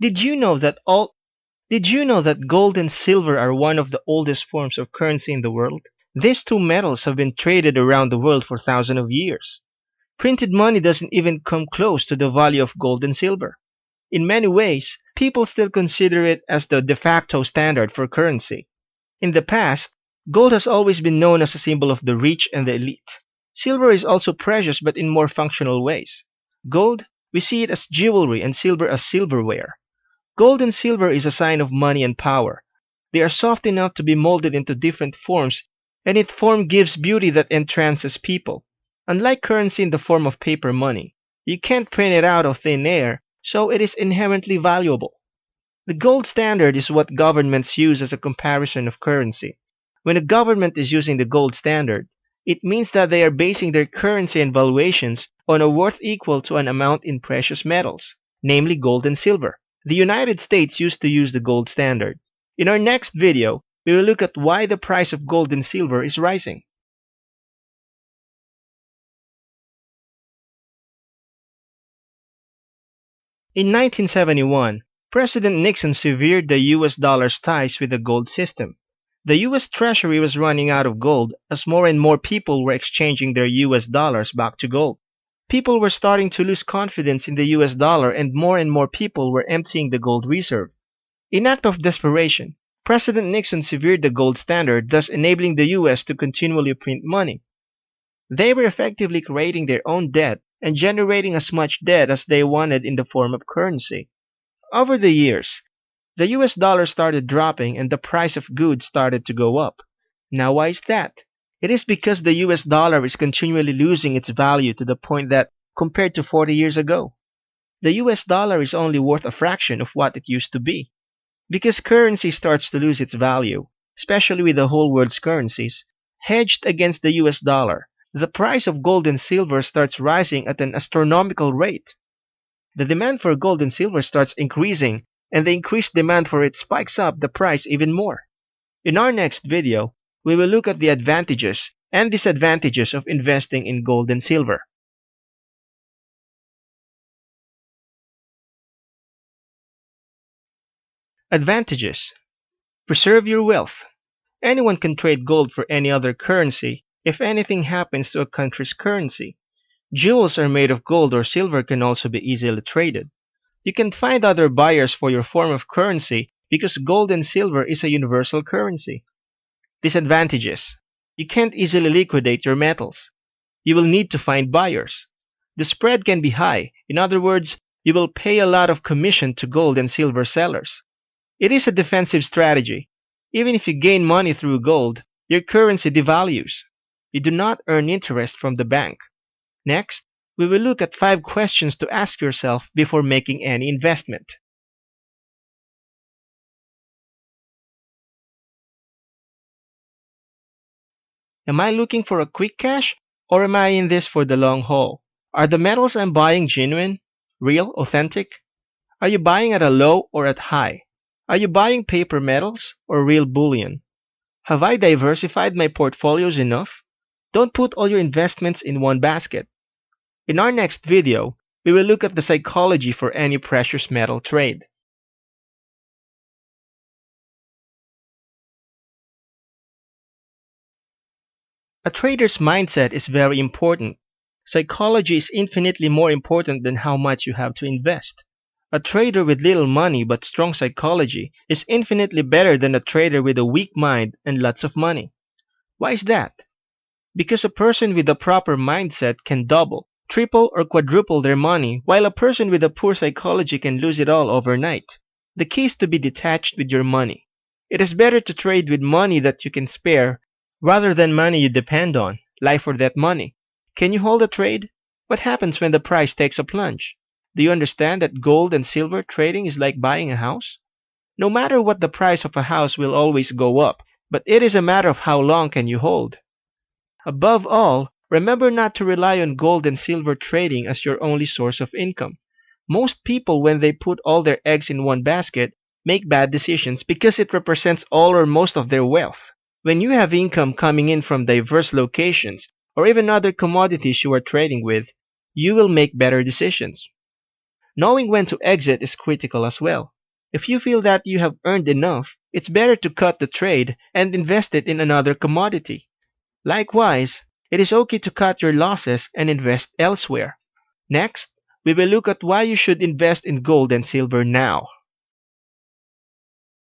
Did you know that all Did you know that gold and silver are one of the oldest forms of currency in the world? These two metals have been traded around the world for thousands of years. Printed money doesn't even come close to the value of gold and silver. In many ways, people still consider it as the de facto standard for currency. In the past, gold has always been known as a symbol of the rich and the elite. Silver is also precious but in more functional ways. Gold, we see it as jewelry and silver as silverware. Gold and silver is a sign of money and power. They are soft enough to be molded into different forms, and its form gives beauty that entrances people. Unlike currency in the form of paper money, you can't print it out of thin air, so it is inherently valuable. The gold standard is what governments use as a comparison of currency. When a government is using the gold standard, it means that they are basing their currency and valuations on a worth equal to an amount in precious metals, namely gold and silver. The United States used to use the gold standard. In our next video, we will look at why the price of gold and silver is rising. In 1971, President Nixon severed the US dollar's ties with the gold system. The US Treasury was running out of gold as more and more people were exchanging their US dollars back to gold. People were starting to lose confidence in the US dollar and more people were emptying the gold reserve. In act of desperation, President Nixon severed the gold standard, thus enabling the US to continually print money. They were effectively creating their own debt and generating as much debt as they wanted in the form of currency. Over the years, the US dollar started dropping and the price of goods started to go up. Now why is that? It is because the US dollar is continually losing its value to the point that, compared to 40 years ago, the US dollar is only worth a fraction of what it used to be. Because currency starts to lose its value, especially with the whole world's currencies, hedged against the US dollar, the price of gold and silver starts rising at an astronomical rate. The demand for gold and silver starts increasing, and the increased demand for it spikes up the price even more. In our next video, we will look at the advantages and disadvantages of investing in gold and silver. Advantages. Preserve your wealth. Anyone can trade gold for any other currency if anything happens to a country's currency. Jewels are made of gold or silver can also be easily traded. You can find other buyers for your form of currency because gold and silver is a universal currency. Disadvantages. You can't easily liquidate your metals. You will need to find buyers. The spread can be high. In other words, you will pay a lot of commission to gold and silver sellers. It is a defensive strategy. Even if you gain money through gold, your currency devalues. You do not earn interest from the bank. Next, we will look at 5 questions to ask yourself before making any investment. Am I looking for a quick cash, or am I in this for the long haul? Are the metals I'm buying genuine, real, authentic? Are you buying at a low or at high? Are you buying paper metals or real bullion? Have I diversified my portfolios enough? Don't put all your investments in one basket. In our next video, we will look at the psychology for any precious metal trade. A trader's mindset is very important. Psychology is infinitely more important than how much you have to invest. A trader with little money but strong psychology is infinitely better than a trader with a weak mind and lots of money. Why is that? Because a person with a proper mindset can double, triple, or quadruple their money, while a person with a poor psychology can lose it all overnight. The key is to be detached with your money. It is better to trade with money that you can spare rather than money you depend on, life or death money. Can you hold a trade? What happens when the price takes a plunge? Do you understand that gold and silver trading is like buying a house? No matter what, the price of a house will always go up, but it is a matter of how long can you hold. Above all, remember not to rely on gold and silver trading as your only source of income. Most people, when they put all their eggs in one basket, make bad decisions because it represents all or most of their wealth. When you have income coming in from diverse locations, or even other commodities you are trading with, you will make better decisions. Knowing when to exit is critical as well. If you feel that you have earned enough, it's better to cut the trade and invest it in another commodity. Likewise, it is okay to cut your losses and invest elsewhere. Next, we will look at why you should invest in gold and silver now.